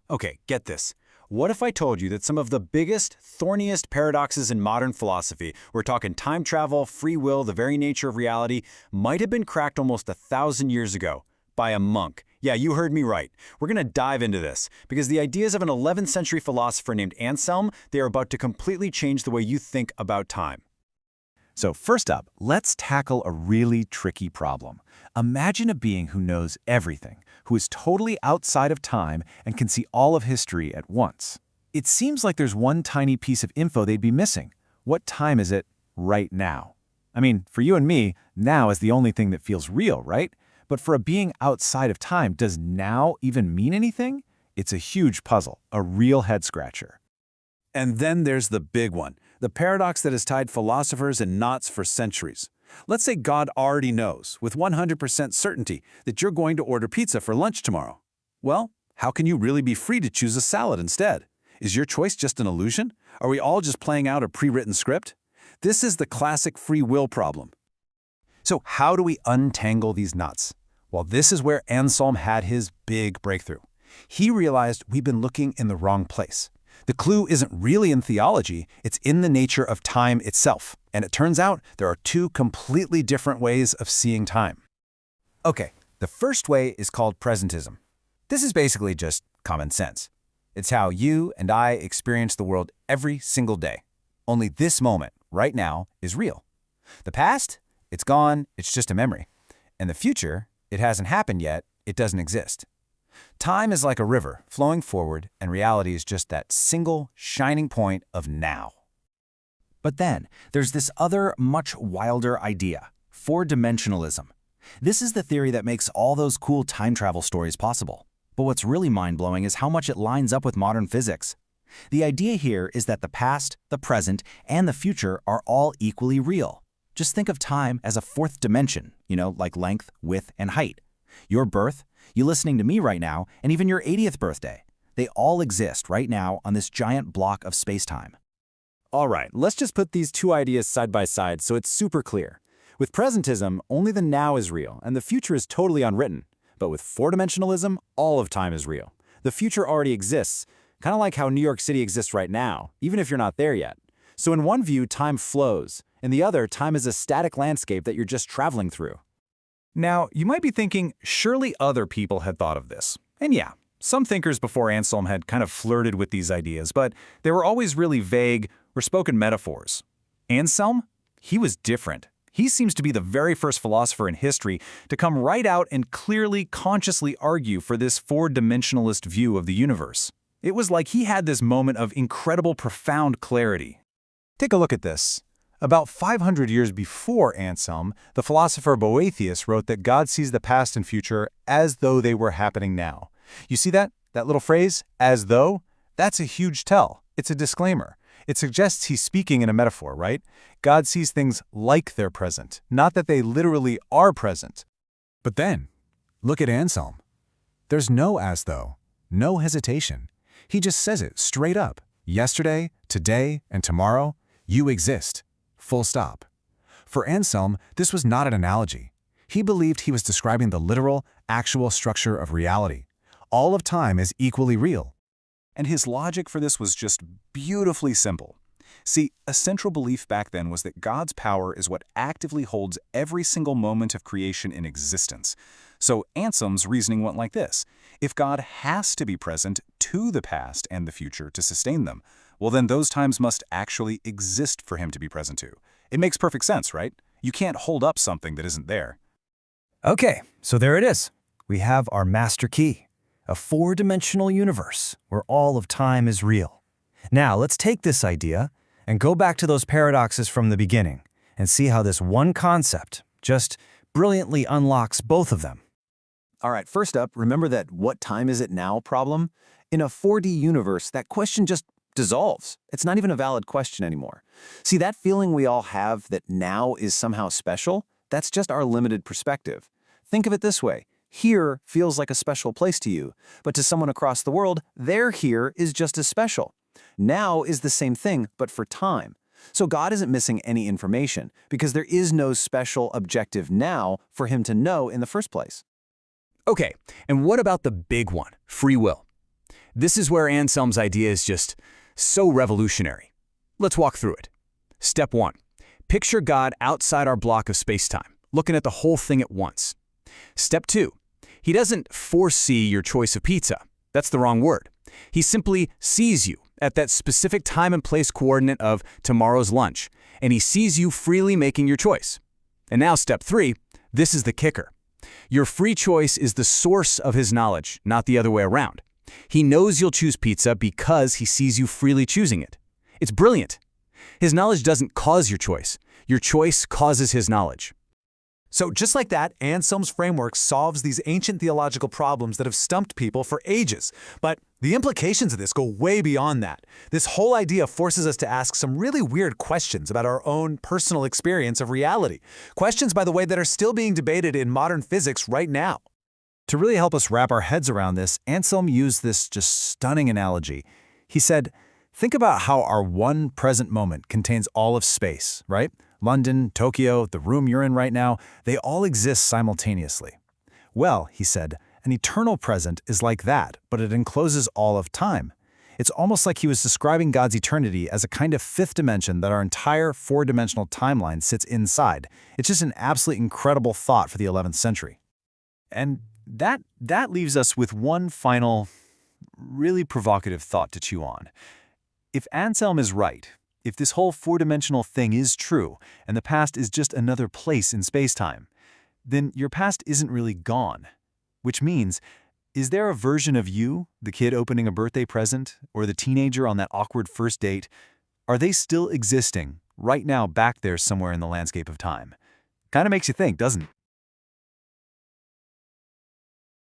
Okay, get this. What if I told you that some of the biggest, thorniest paradoxes in modern philosophy, we're talking time travel, free will, the very nature of reality, might have been cracked almost 1,000 years ago by a monk? Yeah, you heard me right. We're going to dive into this because the ideas of an 11th century philosopher named Anselm, they are about to completely change the way you think about time. So first up, let's tackle a really tricky problem. Imagine a being who knows everything, who is totally outside of time and can see all of history at once. It seems like there's one tiny piece of info they'd be missing. What time is it right now? I mean, for you and me, now is the only thing that feels real, right? But for a being outside of time, does now even mean anything? It's a huge puzzle, a real head-scratcher. And then there's the big one, the paradox that has tied philosophers in knots for centuries. Let's say God already knows, with 100% certainty, that you're going to order pizza for lunch tomorrow. Well, how can you really be free to choose a salad instead? Is your choice just an illusion? Are we all just playing out a pre-written script? This is the classic free will problem. So how do we untangle these knots? Well, this is where Anselm had his big breakthrough. He realized we've been looking in the wrong place. The clue isn't really in theology, it's in the nature of time itself. And it turns out there are two completely different ways of seeing time. Okay, the first way is called presentism. This is basically just common sense. It's how you and I experience the world every single day. Only this moment, right now, is real. The past? It's gone, it's just a memory. And the future? It hasn't happened yet, it doesn't exist. Time is like a river flowing forward, and reality is just that single, shining point of now. But then, there's this other, much wilder idea, four-dimensionalism. This is the theory that makes all those cool time travel stories possible. But what's really mind-blowing is how much it lines up with modern physics. The idea here is that the past, the present, and the future are all equally real. Just think of time as a fourth dimension, like length, width, and height. Your birth, you listening to me right now, and even your 80th birthday. They all exist right now on this giant block of space-time. All right, let's just put these two ideas side by side so it's super clear. With presentism, only the now is real, and the future is totally unwritten. But with four-dimensionalism, all of time is real. The future already exists, kind of like how New York City exists right now, even if you're not there yet. So in one view, time flows. In the other, time is a static landscape that you're just traveling through. Now, you might be thinking, surely other people had thought of this. And yeah, some thinkers before Anselm had kind of flirted with these ideas, but they were always really vague or spoken metaphors. Anselm? He was different. He seems to be the very first philosopher in history to come right out and clearly, consciously argue for this four-dimensionalist view of the universe. It was like he had this moment of incredible, profound clarity. Take a look at this. About 500 years before Anselm, the philosopher Boethius wrote that God sees the past and future as though they were happening now. You see that? That little phrase, as though? That's a huge tell. It's a disclaimer. It suggests he's speaking in a metaphor, right? God sees things like they're present, not that they literally are present. But then, look at Anselm. There's no as though, no hesitation. He just says it straight up. Yesterday, today, and tomorrow, you exist. Full stop. For Anselm, this was not an analogy. He believed he was describing the literal, actual structure of reality. All of time is equally real. And his logic for this was just beautifully simple. See, a central belief back then was that God's power is what actively holds every single moment of creation in existence. So Anselm's reasoning went like this. If God has to be present to the past and the future to sustain them, well then those times must actually exist for him to be present to. It makes perfect sense, right? You can't hold up something that isn't there. Okay, so there it is. We have our master key, a four-dimensional universe where all of time is real. Now let's take this idea and go back to those paradoxes from the beginning and see how this one concept just brilliantly unlocks both of them. All right, first up, remember that what time is it now problem? In a 4D universe, that question just dissolves. It's not even a valid question anymore. See, that feeling we all have that now is somehow special, that's just our limited perspective. Think of it this way. Here feels like a special place to you, but to someone across the world, their here is just as special. Now is the same thing, but for time. So God isn't missing any information because there is no special objective now for him to know in the first place. Okay, and what about the big one, free will? This is where Anselm's idea is just so revolutionary. Let's walk through it. Step 1. Picture God outside our block of space-time, looking at the whole thing at once. Step 2. He doesn't foresee your choice of pizza. That's the wrong word. He simply sees you at that specific time and place coordinate of tomorrow's lunch, and he sees you freely making your choice. And now step 3, this is the kicker. Your free choice is the source of his knowledge, not the other way around. He knows you'll choose pizza because he sees you freely choosing it. It's brilliant. His knowledge doesn't cause your choice. Your choice causes his knowledge. So just like that, Anselm's framework solves these ancient theological problems that have stumped people for ages. But the implications of this go way beyond that. This whole idea forces us to ask some really weird questions about our own personal experience of reality. Questions, by the way, that are still being debated in modern physics right now. To really help us wrap our heads around this, Anselm used this just stunning analogy. He said, think about how our one present moment contains all of space, right? London, Tokyo, the room you're in right now, they all exist simultaneously. Well, he said, an eternal present is like that, but it encloses all of time. It's almost like he was describing God's eternity as a kind of fifth dimension that our entire four-dimensional timeline sits inside. It's just an absolutely incredible thought for the 11th century. And that leaves us with one final, really provocative thought to chew on. If Anselm is right, if this whole four-dimensional thing is true, and the past is just another place in space-time, then your past isn't really gone. Which means, is there a version of you, the kid opening a birthday present, or the teenager on that awkward first date? Are they still existing, right now back there somewhere in the landscape of time? Kinda makes you think, doesn't it?